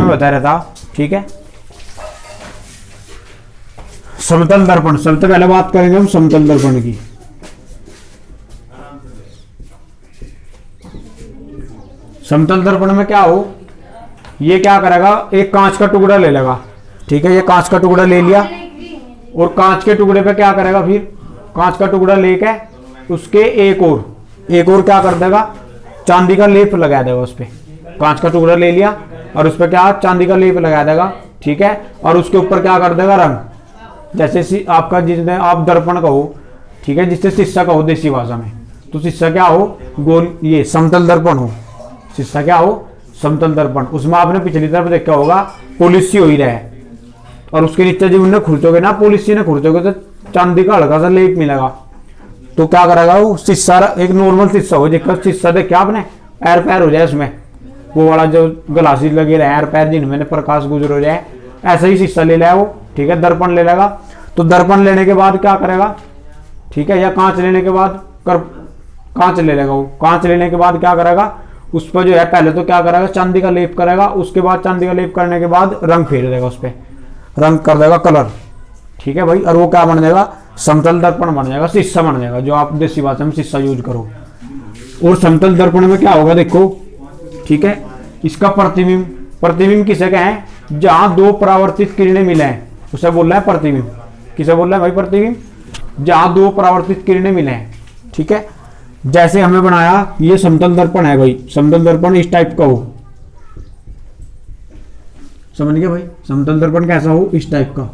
बता रहा था, ठीक है। समतल दर्पण, सबसे पहले बात करेंगे हम समतल दर्पण की। समतल दर्पण में क्या हो, ये क्या करेगा, एक कांच का टुकड़ा ले लेगा, ठीक है। ये कांच का टुकड़ा ले लिया और कांच के टुकड़े पे क्या करेगा, फिर कांच का टुकड़ा लेके उसके एक और क्या कर देगा, चांदी का लेप लगा देगा उस पे। कांच का टुकड़ा ले लिया और उस पर क्या, चांदी का लेप लगा देगा, ठीक है। और उसके ऊपर क्या कर देगा, रंग। जैसे आपका जिसने आप दर्पण कहो, ठीक है, जिससे शीशा कहो देसी भाषा में, तो शीशा क्या हो, गोल, ये समतल दर्पण हो। शीशा क्या हो, समतल दर्पण। उसमें आपने पिछली तरफ देखा होगा पॉलिश हो ही रहा है, और उसके नीचे जब उन्हें खुरचोगे ना, पॉलिश ने खुरचोगे तो चांदी का हल्का सा लेप मिलेगा। तो क्या करेगा वो शीशा, एक नॉर्मल शीशा हो, जिसका शीशा देखे आपने पैर पैर हो जाए उसमें, वो वाला जो ग्लासेस लगे रहे पैर पैर जिनमें प्रकाश गुजर हो जाए, ऐसा ही शीशा ले लिया वो, ठीक है। दर्पण ले लेगा, तो दर्पण लेने के बाद क्या करेगा, ठीक है, या कांच लेने के बाद कांच ले लेगा वो। कांच लेने के बाद क्या करेगा, उस पर जो है पहले तो क्या करेगा, चांदी का लेप करेगा। उसके बाद चांदी का लेप करने के बाद रंग फेर देगा, उस पर रंग कर देगा, कलर, ठीक है भाई। और वो क्या बन जाएगा, समतल दर्पण बन जाएगा, शीशा बन जाएगा, जो आप देसी भाषा में शीशा यूज करो। और समतल दर्पण में क्या होगा देखो, ठीक है, इसका प्रतिबिंब, प्रतिबिंब किसे कहें, जहां दो परावर्तित किरणें मिले हैं उसे बोल रहा है प्रतिबिंब। किसे बोल रहा है भाई, प्रतिबिंब, जहां दो परावर्तित किरणें मिले हैं, ठीक है। जैसे हमें बनाया, ये समतल दर्पण है भाई, समतल दर्पण इस टाइप का हो, समझ गए भाई, समतल दर्पण कैसा हो, इस टाइप का।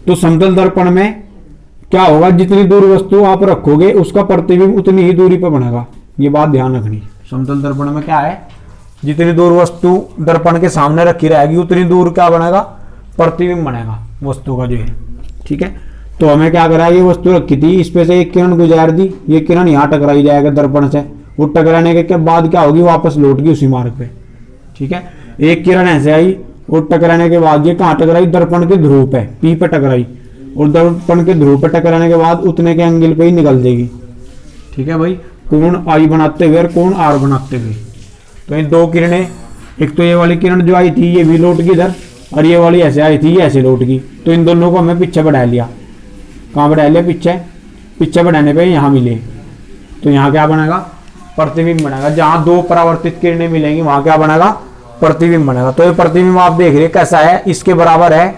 तो समतल दर्पण में क्या होगा, जितनी दूर वस्तु आप रखोगे उसका प्रतिबिंब उतनी ही दूरी पर बनेगा, ये बात ध्यान रखनी। समतल दर्पण में क्या है, जितनी दूर वस्तु दर्पण के सामने रखी रहेगी उतनी दूर क्या बनेगा, प्रतिबिंब बनेगा वस्तु का जो है, ठीक है। तो हमें क्या करा, ये वस्तु रखी थी, इस पे से एक किरण गुजार दी, ये किरण यहाँ टकराई जाएगा दर्पण से, वो टकराने के बाद क्या होगी, वापस लौट गई उसी मार्ग पे, ठीक है। एक किरण ऐसे आई और टकराने के बाद ये कहाँ टकराई, दर्पण के ध्रुव पे, पी पे टकराई, और दर्पण के ध्रुव पे टकराने के बाद उतने के एंगल पे ही निकल जाएगी, ठीक है भाई, कोण आई बनाते हुए और कोण आर बनाते हुए। तो ये दो किरणें, एक तो ये वाली किरण जो आई थी ये भी लौट गई इधर, और ये वाली ऐसे आई थी ये ऐसे लौट गई। तो इन दोनों को हमें पीछे बढ़ा लिया, कहाँ बढ़ा लिया, पीछे। पीछे बढ़ाने पे यहाँ मिले, तो यहाँ क्या बनेगा, प्रतिबिंब बनेगा। जहाँ दो परावर्तित किरणें मिलेंगी वहां क्या बनेगा, प्रतिबिंब बनेगा। तो ये प्रतिबिंब आप देख रहे कैसा है, इसके बराबर है,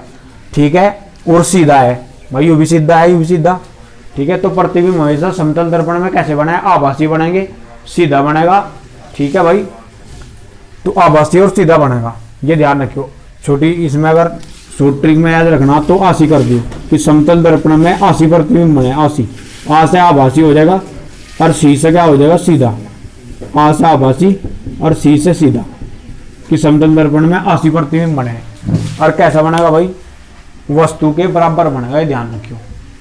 ठीक है, और सीधा है भाई, यू भी सीधा है, यू भी सीधा, ठीक है। तो प्रतिबिंब हमेशा समतल दर्पण में कैसे बना है, आभासी बनेंगे, सीधा बनेगा, ठीक है भाई। तो आभासी और सीधा बनेगा, ये ध्यान रखियो। छोटी इसमें अगर शॉर्ट ट्रिक में याद रखना तो आसी कर दियो कि समतल दर्पण में आसी प्रतिबिंब बने, आसी, आ से आभासी हो जाएगा और सी से क्या हो जाएगा, सीधा। आ से आभासी और सी से सीधा, कि समतल दर्पण में आसी प्रतिबिंब बने। और कैसा बनेगा भाई, वस्तु के बराबर बनेगा, ये ध्यान रखियो।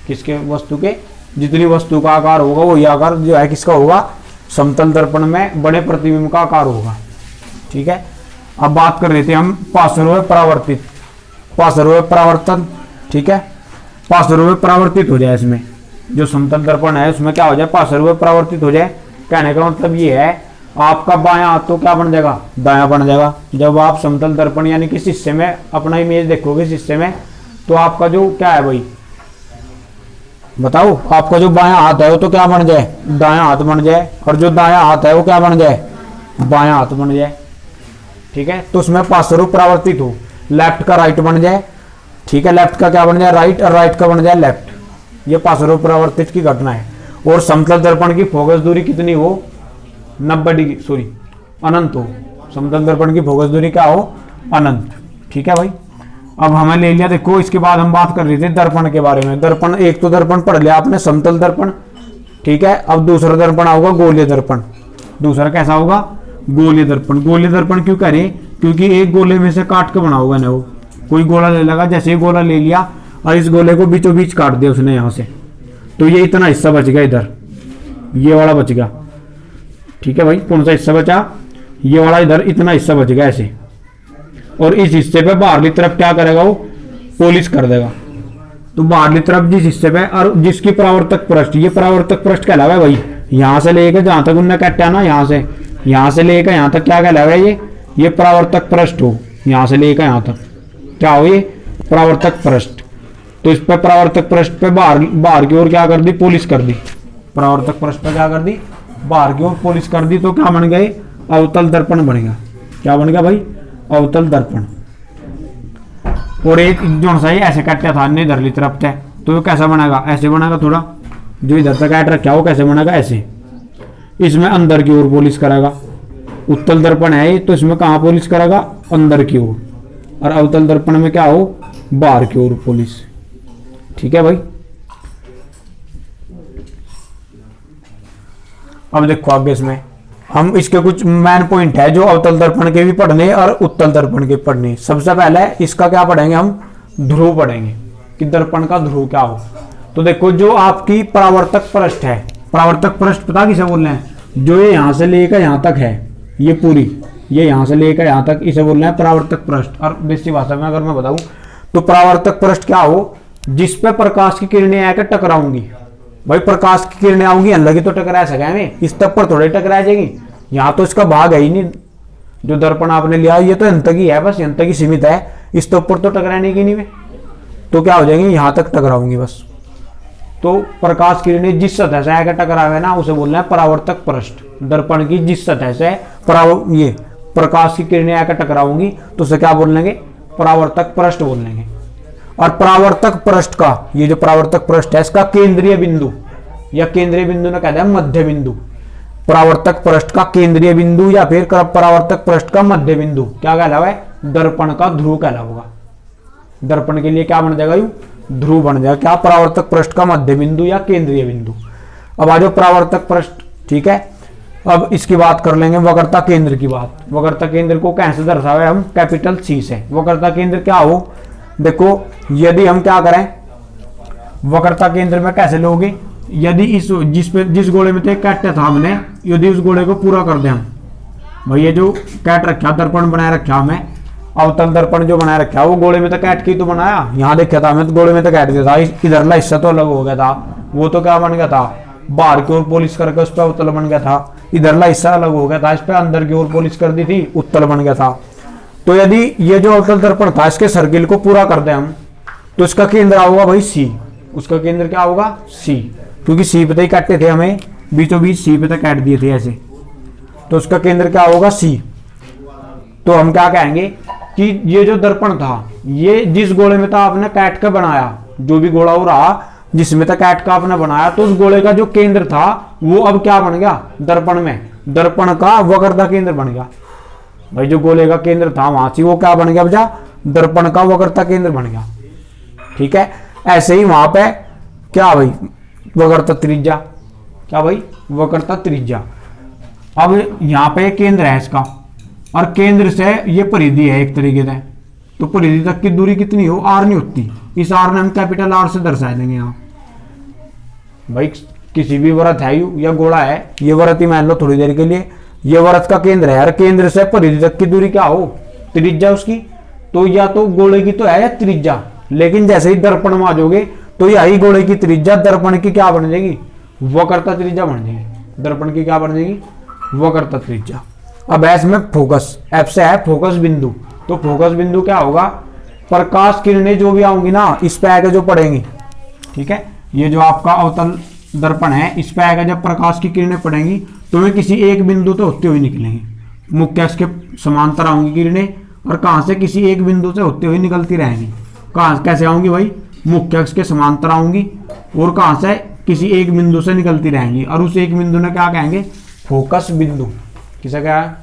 किसके, वस्तु के, जितनी वस्तु का आकार होगा वही आकार जो है किसका होगा, समतल दर्पण में बड़े प्रतिबिंब का आकार होगा, ठीक है। अब बात कर रहे थे हम पार्श्व परावर्तित, पार्श्व परावर्तन, ठीक है। पार्श्व परावर्तित हो जाए, इसमें जो समतल दर्पण है उसमें क्या हो जाए, पार्श्व परावर्तित हो जाए। कहने का मतलब ये है, आपका बायां हाथ तो क्या बन जाएगा, दायां बन जाएगा। जब आप समतल दर्पण यानी कि शीशे में अपना इमेज देखोगे शीशे में, तो आपका जो क्या है भाई, बताओ, आपका जो बायां हाथ है वो तो क्या बन जाए, दायां हाथ बन जाए, और जो दायां हाथ है वो क्या बन जाए, बायां हाथ बन जाए, ठीक है। तो उसमें पार्श्व परावर्तित हो, लेफ्ट का राइट बन जाए, ठीक है, लेफ्ट का क्या बन जाए, राइट, और राइट का बन जाए लेफ्ट। ये पार्श्व परावर्तित की घटना है। और समतल दर्पण की फोकस दूरी कितनी हो, 90 डिग्री, सॉरी अनंत हो। समतल दर्पण की फोकस दूरी क्या हो, अनंत, ठीक है भाई। अब हमें ले लिया, देखो इसके बाद हम बात कर रहे थे दर्पण के बारे में। दर्पण, एक तो दर्पण पढ़ लिया आपने, समतल दर्पण, ठीक है। अब दूसरा दर्पण होगा गोलीय दर्पण। दूसरा कैसा होगा, गोलीय दर्पण। गोलीय दर्पण क्यों करें, क्योंकि एक गोले में से काट के बना होगा ना, वो कोई गोला ले लगा, जैसे ही गोला ले लिया और इस गोले को बीचों बीच काट दिया उसने यहाँ से, तो ये इतना हिस्सा बच गया, इधर ये वाला बच गया, ठीक है भाई। कौन सा हिस्सा बचा, ये वाला, इधर इतना हिस्सा बच गया ऐसे। और इस हिस्से पे बाहरली तरफ क्या करेगा, वो पॉलिश कर देगा। तो बाहरली तरफ जिस हिस्से पे, और जिसकी परावर्तक पृष्ठ, ये परावर्तक पृष्ठ कहलावा है भाई, यहाँ से लेकर जहां तक उनने काटा ना, यहाँ से लेकर यहाँ तक क्या कहलावा है, ये परावर्तक पृष्ठ हो, यहां से लेकर यहां तक क्या हो ये परावर्तक पृष्ठ। तो इस पे परावर्तक पृष्ठ पे बाहर की ओर क्या कर दी, पॉलिश कर दी। परावर्तक पृष्ठ पे क्या कर दी, बाहर की ओर पॉलिश कर दी। तो क्या बन गए, अवतल दर्पण बनेगा। क्या बन गया भाई, अवतल दर्पण। और एक जो सा ऐसे काटा था इधरली तरफ तय, तो कैसा बनेगा, ऐसे बनेगा। थोड़ा जो इधर तक काट रखा हो कैसे बनेगा, ऐसे। इसमें अंदर की ओर पॉलिश करेगा। उत्तल दर्पण है तो इसमें कहां पॉलिश करेगा, अंदर की ओर। और अवतल दर्पण में क्या हो, बाहर की ओर पॉलिश। ठीक है भाई। अब देखो आगे इसमें हम इसके कुछ मेन पॉइंट है जो अवतल दर्पण के भी पढ़ने और उत्तल दर्पण के पढ़ने। सबसे पहले इसका क्या पढ़ेंगे हम, ध्रुव पढ़ेंगे कि दर्पण का ध्रुव क्या हो। तो देखो जो आपकी परावर्तक पृष्ठ है, परावर्तक पृष्ठ पता किसे बोल रहे हैं, जो ये यहां से लेकर यहां तक है, ये पूरी ये यहां से लेकर यहां तक, इसे बोल रहे हैं परावर्तक पृष्ठ। और देसी भाषा में अगर मैं बताऊं तो परावर्तक पृष्ठ क्या हो, जिस पे प्रकाश की किरणें आकर टकराऊंगी। भाई प्रकाश की किरणें आऊंगी लगी तो टकरा सके में, इस तक पर थोड़े टकरा जाएगी। यहाँ तो इसका भाग है ही नहीं, जो दर्पण आपने लिया ये तो यंत्र की है, बस यंत्र की सीमित है, इस तक पर तो टकराने की नहीं में। तो क्या हो जाएंगे, यहाँ तक टकराऊंगी बस। तो प्रकाश किरणें जिस सतह से आकर टकरावे ना उसे बोलना है परावर्तक पृष्ठ। दर्पण की जिस सतह से ये प्रकाश की किरणें आकर टकराऊंगी तो उसे क्या बोल लेंगे, परावर्तक पृष्ठ बोल लेंगे। और परावर्तक पृष्ठ का ये जो परावर्तक पृष्ठ है इसका केंद्रीय बिंदु या केंद्रीय बिंदु ना कहते हैं मध्य बिंदु। परावर्तक पृष्ठ का केंद्रीय बिंदु या फिर परावर्तक पृष्ठ का मध्य बिंदु क्या कहलावा है, दर्पण का ध्रुव कहलावा। दर्पण के लिए क्या बन जाएगा, यू ध्रुव बन जाएगा। क्या, परावर्तक पृष्ठ का मध्य बिंदु या केंद्रीय बिंदु। अब आ जाओ परावर्तक पृष्ठ। ठीक है, अब इसकी बात कर लेंगे वक्रता केंद्र की बात। वक्रता केंद्र को कैसे दर्शावे हम, कैपिटल सी से। वक्रता केंद्र क्या हो, देखो यदि हम क्या करें, वक्रता केंद्र में कैसे लोगे, यदि इस जिस गोले में तो काटा था हमने, यदि उस गोले को पूरा कर दें हम, भाई ये जो काट रखा दर्पण बनाए रखा हमें, अवतल दर्पण जो बनाए रखा वो गोले में तो काट के तो बनाया। यहाँ देखा था हमें तो गोले में तो काट दिया था, इधरला हिस्सा तो अलग हो गया था, वो तो क्या बन गया था, बाहर की ओर पॉलिश करके उस पर अवतल बन गया था। इधरला हिस्सा अलग हो गया था, इस पर अंदर की ओर पॉलिश कर दी थी, उत्तल बन गया था। तो यदि ये जो अवतल दर्पण था इसके सर्किल को पूरा कर दें हम, तो इसका केंद्र होगा भाई सी। उसका केंद्र क्या होगा, सी, क्योंकि सी पे तो ही काटे थे हमें, बीचों बीच सी पे तो काट दिए थे ऐसे। तो उसका केंद्र क्या होगा, सी। तो हम क्या कहेंगे कि ये जो दर्पण था ये जिस गोले में था आपने काट कर बनाया, जो भी गोला हो रहा जिसमें तक काट का आपने बनाया, तो उस गोले का जो केंद्र था वो अब क्या बन गया, दर्पण में दर्पण का वक्रता केंद्र बन गया। भाई जो गोले का केंद्र था वहां से वो क्या बन गया बजा, दर्पण का वक्रता केंद्र बन गया। ठीक है, ऐसे ही वहां पे क्या भाई, वक्रता त्रिज्या। क्या भाई, वक्रता त्रिज्या। अब यहाँ पे केंद्र है इसका, और केंद्र से ये परिधि है एक तरीके से, तो परिधि तक की दूरी कितनी हो, आर नहीं होती। इस आर ने हम कैपिटल आर से दर्शा देंगे। यहाँ भाई किसी भी वृत्त है या गोला है, ये वृत्त ही मान लो थोड़ी देर के लिए, ये वृत्त का केंद्र है, और केंद्र से परिधि तक की दूरी क्या हो, त्रिज्या उसकी। तो या तो गोले की तो है या त्रिज्या, लेकिन जैसे ही दर्पण में आ जाओगे तो यही गोले की त्रिज्या दर्पण की क्या बन जाएगी, वक्रता त्रिज्या बन जाएगी। दर्पण की क्या बन जाएगी, वक्रता त्रिज्या। अब एस में फोकस, एफ से है फोकस बिंदु। तो फोकस बिंदु क्या होगा, प्रकाश किरणें जो भी आऊंगी ना इस पे आके जो पड़ेंगी। ठीक है, ये जो आपका अवतल दर्पण है इस पे आएगा, जब प्रकाश की किरणें पड़ेंगी तो वे किसी एक बिंदु तो होते हुए निकलेंगी। मुख्य अक्ष के समांतर आऊंगी किरणें, और कहां से, किसी एक बिंदु से होते हुए निकलती रहेंगी। कहां कैसे आऊंगी भाई, मुख्य अक्ष के समांतर आऊंगी, और कहां से, किसी एक बिंदु से निकलती रहेंगी। और उस एक बिंदु ने क्या कहेंगे, फोकस बिंदु। किसे क्या है,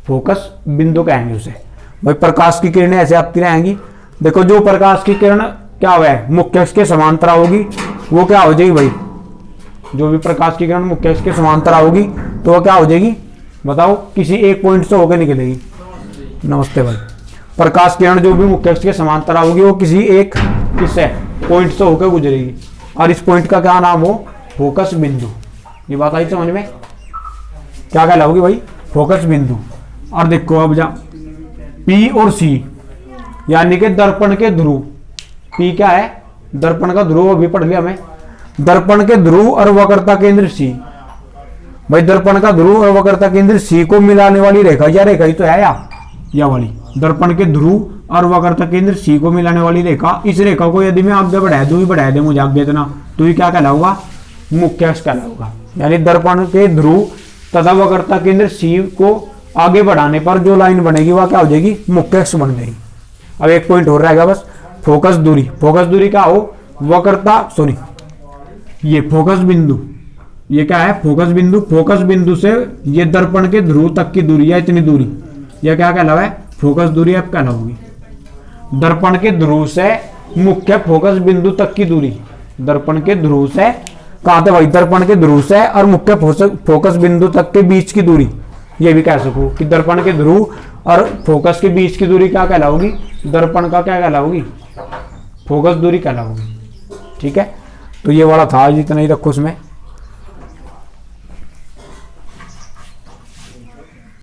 फोकस बिंदु कहेंगे उसे। भाई प्रकाश की किरणें ऐसे आती रहेंगी। देखो जो प्रकाश की किरण क्या हुआ है, मुख्य अक्ष के समांतर होगी, वो क्या हो जाएगी भाई, जो भी प्रकाश की किरण मुख्य अक्ष के समांतर होगी तो वो क्या हो जाएगी, बताओ, किसी एक पॉइंट से होकर निकलेगी। नमस्ते भाई। प्रकाश किरण जो भी मुख्य अक्ष के समांतर होगी वो किसी एक किससे पॉइंट से होकर गुजरेगी, और इस पॉइंट का क्या नाम हो, फोकस बिंदु। ये बात आई समझ में, क्या कहलाओगी भाई, फोकस बिंदु। और देखो अब जा P और C यानी कि दर्पण के ध्रुव। P क्या है, दर्पण का ध्रुव, अभी पढ़ लिया हमें। दर्पण के ध्रुव और वक्रता केंद्र C। भाई दर्पण का ध्रुव और वक्रता केंद्र C को मिलाने वाली रेखा, या रेखा ही तो है या वाली, दर्पण के ध्रुव और वक्रता केंद्र सी को मिलाने वाली रेखा, इस रेखा को यदि मैं आगे बढ़ा दूं, बढ़ा दे मुझे आगे इतना, तो ये क्या कहलाऊंगा, मुख्य अक्ष कहलाऊंगा। यानी दर्पण के ध्रुव तथा वक्रता केंद्र सी को आगे बढ़ाने पर जो लाइन बनेगी वह क्या हो जाएगी, मुख्य अक्ष बन जाएगी। अब एक पॉइंट हो रहेगा बस, फोकस दूरी। फोकस दूरी क्या हो, वक्रता सॉरी ये फोकस बिंदु, ये क्या है, फोकस बिंदु। फोकस बिंदु से ये दर्पण के ध्रुव तक की दूरी है, इतनी दूरी, यह क्या कहलावा है, फोकस दूरी अब कहलाओगी। दर्पण के ध्रुव से मुख्य फोकस बिंदु तक की दूरी, दर्पण के ध्रुव से कहां तक भाई, दर्पण के ध्रुव से और मुख्य फोकस बिंदु तक के बीच की दूरी, ये भी कह सकूं कि दर्पण के ध्रुव और फोकस के बीच की दूरी क्या कहलाओगी, दर्पण का क्या कहलाओगी, फोकस दूरी कहलाओगी। ठीक है, तो ये वाला था, जितना ही रखो उसमें।